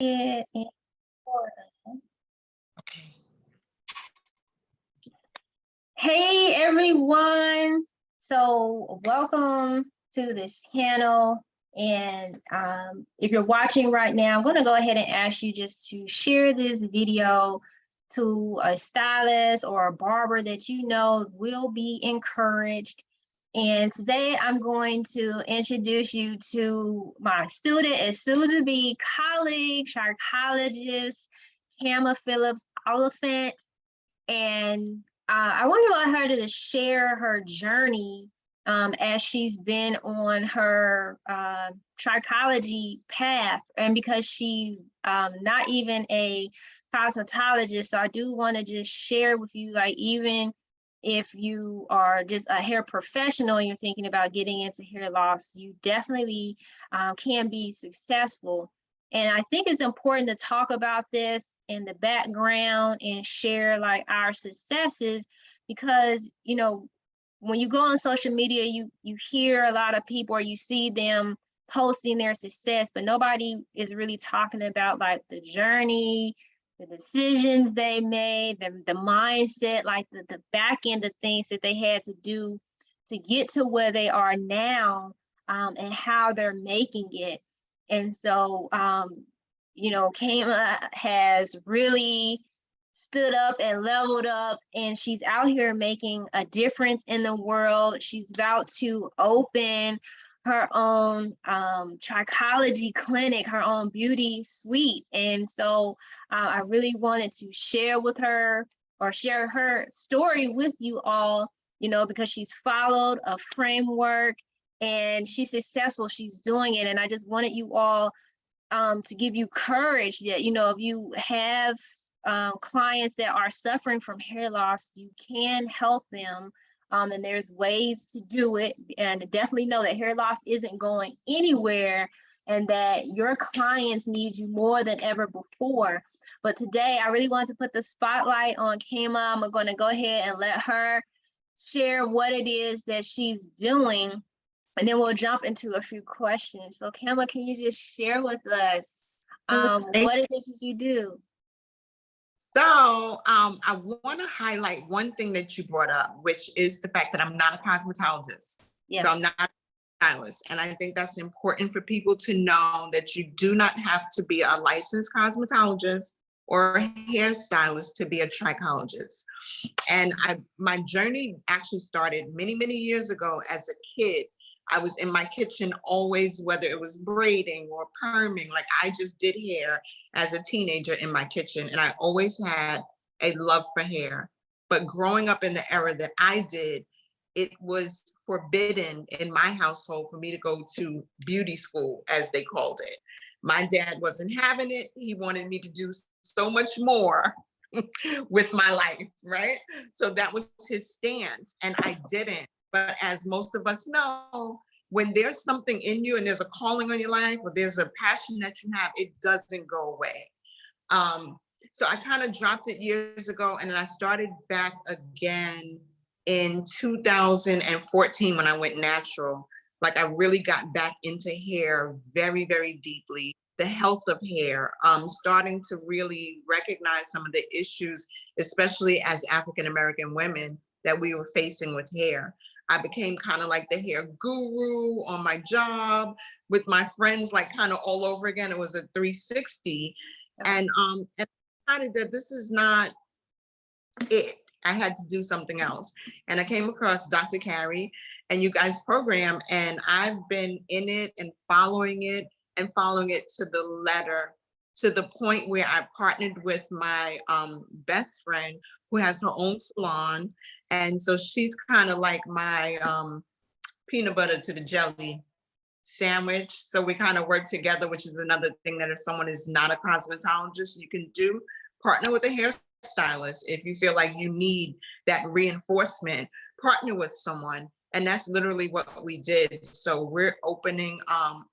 Okay. Hey everyone. So welcome to this channel. And if you're watching right now, I'm going to go ahead and ask you just to share this video to a stylist or a barber that you know will be encouraged. And today I'm going to introduce you to my student and soon-to-be colleague, trichologist, Phillips-Oliphant. And I want her to share her journey as she's been on her trichology path, and because she's not even a cosmetologist, so I do want to just share with you, like, even if you are just a hair professional and you're thinking about getting into hair loss, you definitely can be successful. And I think it's important to talk about this in the background and share like our successes, because, you know, when you go on social media, you hear a lot of people or you see them posting their success, but nobody is really talking about like the journey, the decisions they made, the mindset, like the back end of things that they had to do to get to where they are now, and how they're making it. And so, you know, Kama has really stood up and leveled up, and she's out here making a difference in the world. She's about to open her own trichology clinic, her own beauty suite. And so I really wanted to share with her, or share her story with you all, you know, because she's followed a framework and she's successful, she's doing it. And I just wanted you all to give you courage that, you know, if you have clients that are suffering from hair loss, you can help them. And there's ways to do it. And definitely know that hair loss isn't going anywhere, and that your clients need you more than ever before. But today, I really wanted to put the spotlight on Kama. I'm going to go ahead and let her share what it is that she's doing, and then we'll jump into a few questions. So Kama, can you just share with us what it is that you do? So I want to highlight one thing that you brought up, which is the fact that I'm not a cosmetologist. Yeah. So I'm not a stylist. And I think that's important for people to know, that you do not have to be a licensed cosmetologist or a hairstylist to be a trichologist. And my journey actually started many, many years ago as a kid. I was in my kitchen always, whether it was braiding or perming, like I just did hair as a teenager in my kitchen. And I always had a love for hair. But growing up in the era that I did, it was forbidden in my household for me to go to beauty school, as they called it. My dad wasn't having it. He wanted me to do so much more with my life, right? So that was his stance, and I didn't. But as most of us know, when there's something in you and there's a calling on your life, or there's a passion that you have, it doesn't go away. So I kind of dropped it years ago, and then I started back again in 2014 when I went natural. Like, I really got back into hair very, very deeply, the health of hair, starting to really recognize some of the issues, especially as African-American women, that we were facing with hair. I became kind of like the hair guru on my job with my friends, like kind of all over again. It was a 360. And I decided that this is not it. I had to do something else. And I came across Dr. Carey and you guys' program, and I've been in it and following it to the letter, to the point where I partnered with my best friend who has her own salon. And so she's kind of like my peanut butter to the jelly sandwich. So we kind of work together, which is another thing that if someone is not a cosmetologist, you can do. Partner with a hairstylist. If you feel like you need that reinforcement, partner with someone. And that's literally what we did. So we're opening,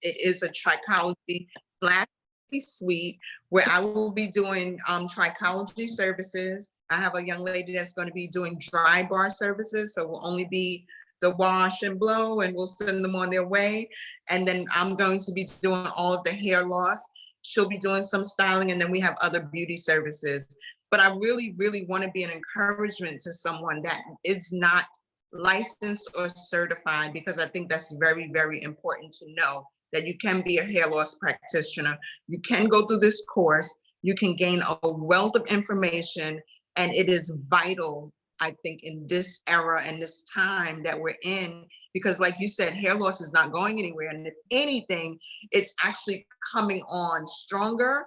it is a trichology / suite where I will be doing trichology services. I have a young lady that's going to be doing dry bar services. So we'll only be the wash and blow, and we'll send them on their way. And then I'm going to be doing all of the hair loss. she'll be doing some styling, and then we have other beauty services. But I really, really want to be an encouragement to someone that is not licensed or certified, because I think that's very, very important to know that you can be a hair loss practitioner. You can go through this course, you can gain a wealth of information, and it is vital, I think, in this era and this time that we're in, because like you said, hair loss is not going anywhere. And if anything, it's actually coming on stronger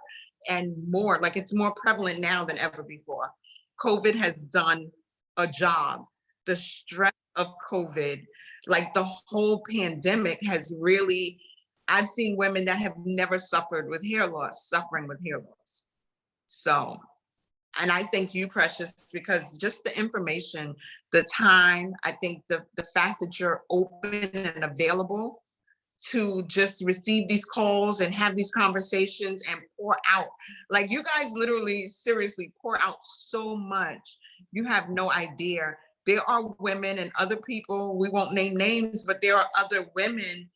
and more, like it's more prevalent now than ever before. COVID has done a job. The stress of COVID, like the whole pandemic has really, I've seen women that have never suffered with hair loss, suffering with hair loss. So, and I thank you, Precious, because just the information, the time, I think the fact that you're open and available to just receive these calls and have these conversations and pour out. Like you guys literally, seriously pour out so much. You have no idea. There are women and other people, we won't name names, but there are other women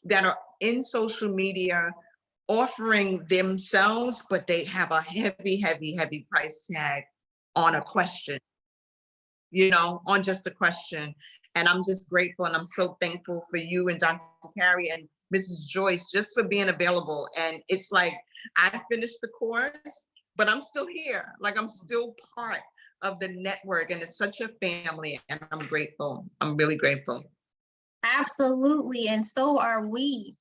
that are in social media offering themselves, but they have a heavy, heavy, heavy price tag on a question, you know, on just a question. And I'm just grateful, and I'm so thankful for you and Dr. Carey and Mrs. Joyce just for being available. And it's like, I finished the course, but I'm still here. Like I'm still part of the network, and it's such a family, and I'm grateful. I'm really grateful. Absolutely, and so are we.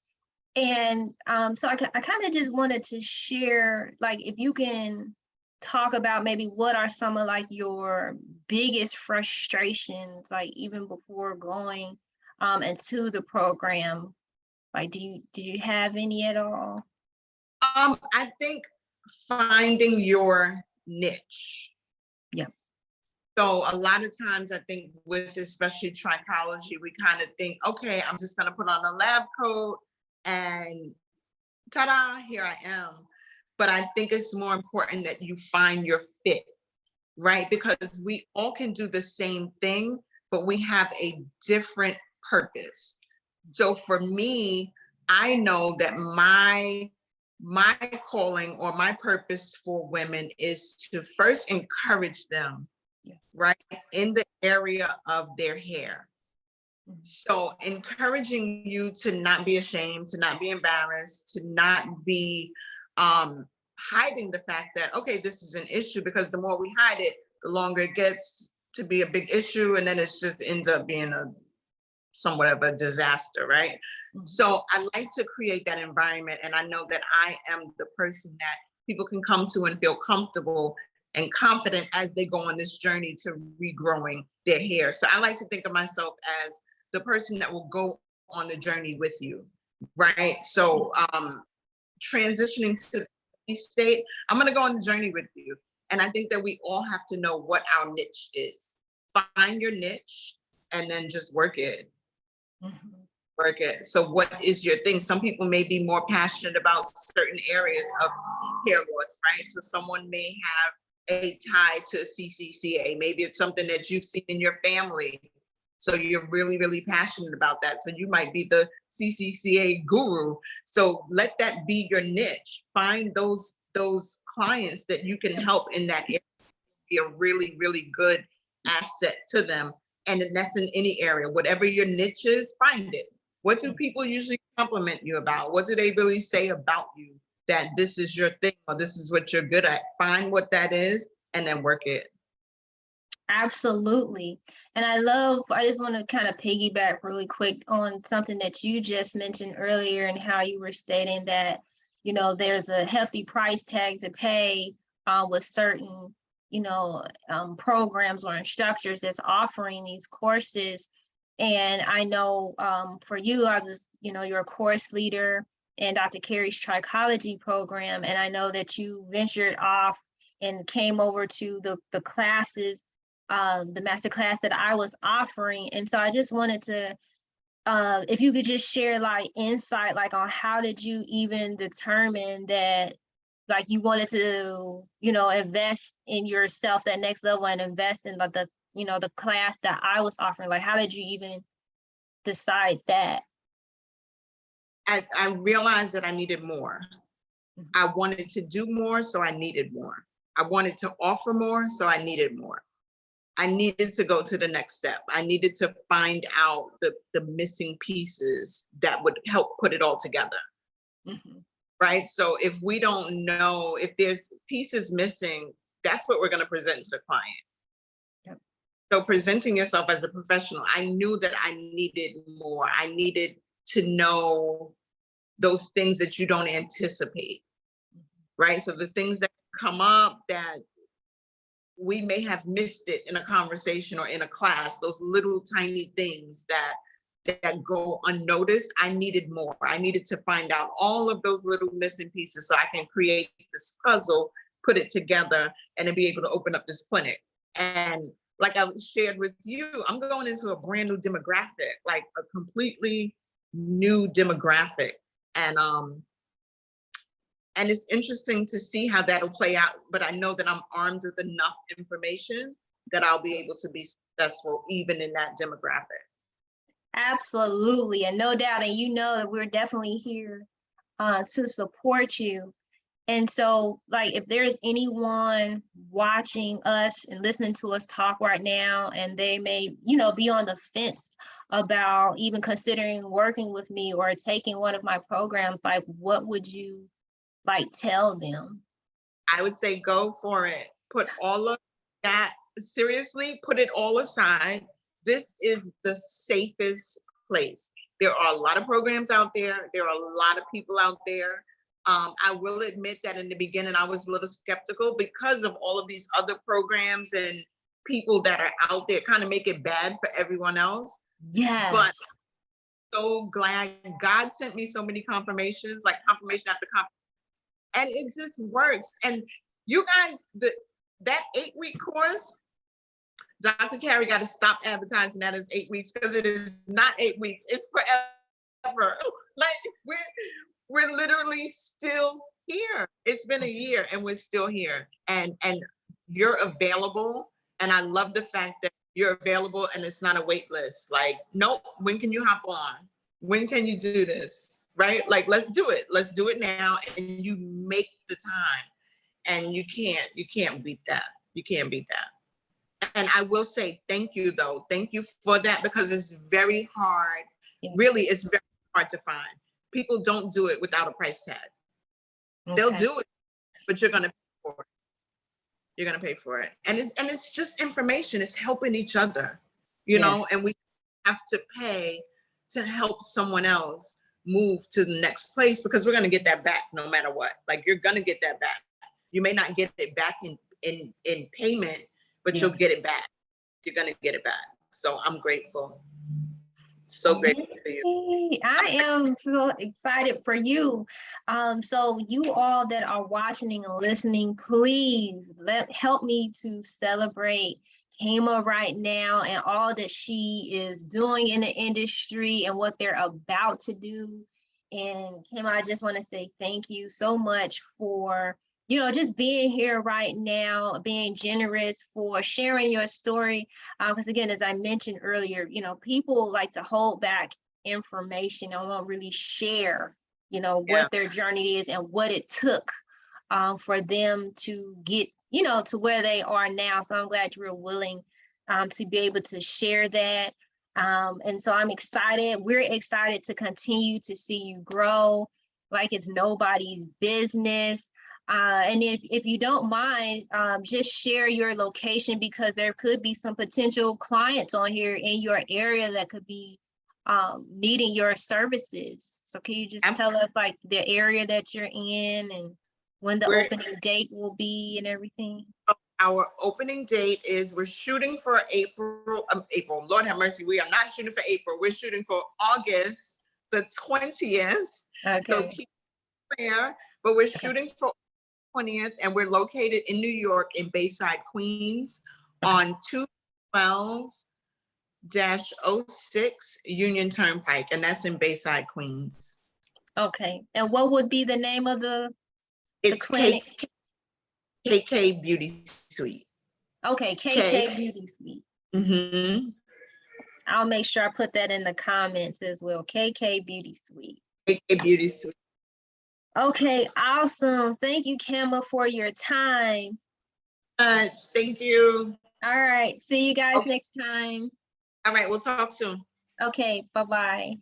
And so I kind of just wanted to share, like, if you can talk about maybe what are some of like your biggest frustrations, like even before going into the program. Like, did you have any at all? I think finding your niche. Yeah. So a lot of times I think with especially trichology, we kind of think, okay, I'm just going to put on a lab coat and ta-da, here I am. But I think it's more important that you find your fit, right? Because we all can do the same thing, but we have a different purpose. So for me, I know that my calling or my purpose for women is to first encourage them, right, in the area of their hair. So encouraging you to not be ashamed, to not be embarrassed, to not be hiding the fact that, okay, this is an issue, because the more we hide it, the longer it gets to be a big issue, and then it just ends up being a somewhat of a disaster, right? So I like to create that environment, and I know that I am the person that people can come to and feel comfortable and confident as they go on this journey to regrowing their hair. So I like to think of myself as the person that will go on the journey with you, right? So transitioning to the state, I'm gonna go on the journey with you. And I think that we all have to know what our niche is. Find your niche and then just work it. Work it. So what is your thing? Some people may be more passionate about certain areas of hair loss, right? So someone may have a tie to CCCA. Maybe it's something that you've seen in your family. So you're really, really passionate about that. So you might be the CCCA guru. So let that be your niche. Find those clients that you can help in that area. Be a really, really good asset to them. And that's in any area. Whatever your niche is, find it. What do people usually compliment you about? What do they really say about you that this is your thing or this is what you're good at? Find what that is and then work it. Absolutely. And I just want to kind of piggyback really quick on something that you just mentioned earlier, and how you were stating that, you know, there's a hefty price tag to pay with certain, you know, programs or instructors that's offering these courses. And I know for you, I was, you know, you're a course leader in Dr. Carey's Trichology program. And I know that you ventured off and came over to the classes, the master class that I was offering. And so I just wanted to, if you could just share like insight, like on how did you even determine that, like you wanted to, you know, invest in yourself that next level and invest in like the, you know, the class that I was offering. Like, how did you even decide that? I realized that I needed more. I wanted to do more, so I needed more. I wanted to offer more, so I needed more. I needed to go to the next step. I needed to find out the missing pieces that would help put it all together. Mm-hmm. Right? So if we don't know, if there's pieces missing, that's what we're going to present to the client. Yep. So presenting yourself as a professional, I knew that I needed more. I needed to know those things that you don't anticipate, right? So the things that come up that we may have missed it in a conversation or in a class, those little tiny things that go unnoticed, I needed more. I needed to find out all of those little missing pieces so I can create this puzzle, put it together, and then be able to open up this clinic. And like I shared with you, I'm going into a brand new demographic, like a completely new demographic. And it's interesting to see how that'll play out, but I know that I'm armed with enough information that I'll be able to be successful even in that demographic. Absolutely, and no doubt, and you know that we're definitely here to support you. And so, like, if there's anyone watching us and listening to us talk right now, and they may, be on the fence about even considering working with me or taking one of my programs, like, what would you tell them? I would say go for it. Put all of that, seriously, put it all aside. This is the safest place. There are a lot of programs out there. There are a lot of people out there. I will admit that in the beginning, I was a little skeptical because of all of these other programs and people that are out there kind of make it bad for everyone else. Yes. But so glad God sent me so many confirmations, like confirmation after confirmation. And it just works. And you guys, that 8-week course, Dr. Carey got to stop advertising that as 8 weeks because it is not 8 weeks. It's forever. Like we're literally still here. It's been a year and we're still here. And you're available. And I love the fact that you're available and it's not a wait list. Like, nope, when can you hop on? When can you do this? Right? Like, let's do it. Let's do it now. And you make the time. And you can't beat that. You can't beat that. And I will say thank you, though. Thank you for that because it's very hard. Yeah. Really, it's very hard to find. People don't do it without a price tag. Okay. They'll do it, but you're going to pay for it. You're going to pay for it. And it's just information. It's helping each other, you know, and we have to pay to help someone else move to the next place because we're going to get that back no matter what. Like, you're going to get that back. You may not get it back in payment, but you'll get it back. You're going to get it back. So I'm grateful. So grateful for you. I am so excited for you. So you all that are watching and listening, please help me to celebrate Kema right now and all that she is doing in the industry and what they're about to do. And Kema, I just want to say thank you so much for just being here right now, being generous, for sharing your story. Because again, as I mentioned earlier, people like to hold back information and won't really share, what their journey is and what it took for them to get, to where they are now. So I'm glad you were willing to be able to share that. And so I'm excited. We're excited to continue to see you grow like it's nobody's business. And if you don't mind, just share your location because there could be some potential clients on here in your area that could be needing your services. So can you just tell us like the area that you're in and when the opening date will be and everything? Our opening date is, we're shooting for April, Lord have mercy, we are not shooting for April. We're shooting for August the 20th. Okay. So keep prayer, but we're shooting for 20th, and we're located in New York in Bayside, Queens, on 212-06 Union Turnpike, and that's in Bayside, Queens. Okay, and what would be the name of the clinic? KK Beauty Suite. Okay, KK Beauty Suite. Mm-hmm. I'll make sure I put that in the comments as well. KK Beauty Suite. KK Beauty Suite. Okay, awesome. Thank you, Kama, for your time. Thank you. All right, see you guys Okay. next time. All right, we'll talk soon. Okay, bye-bye.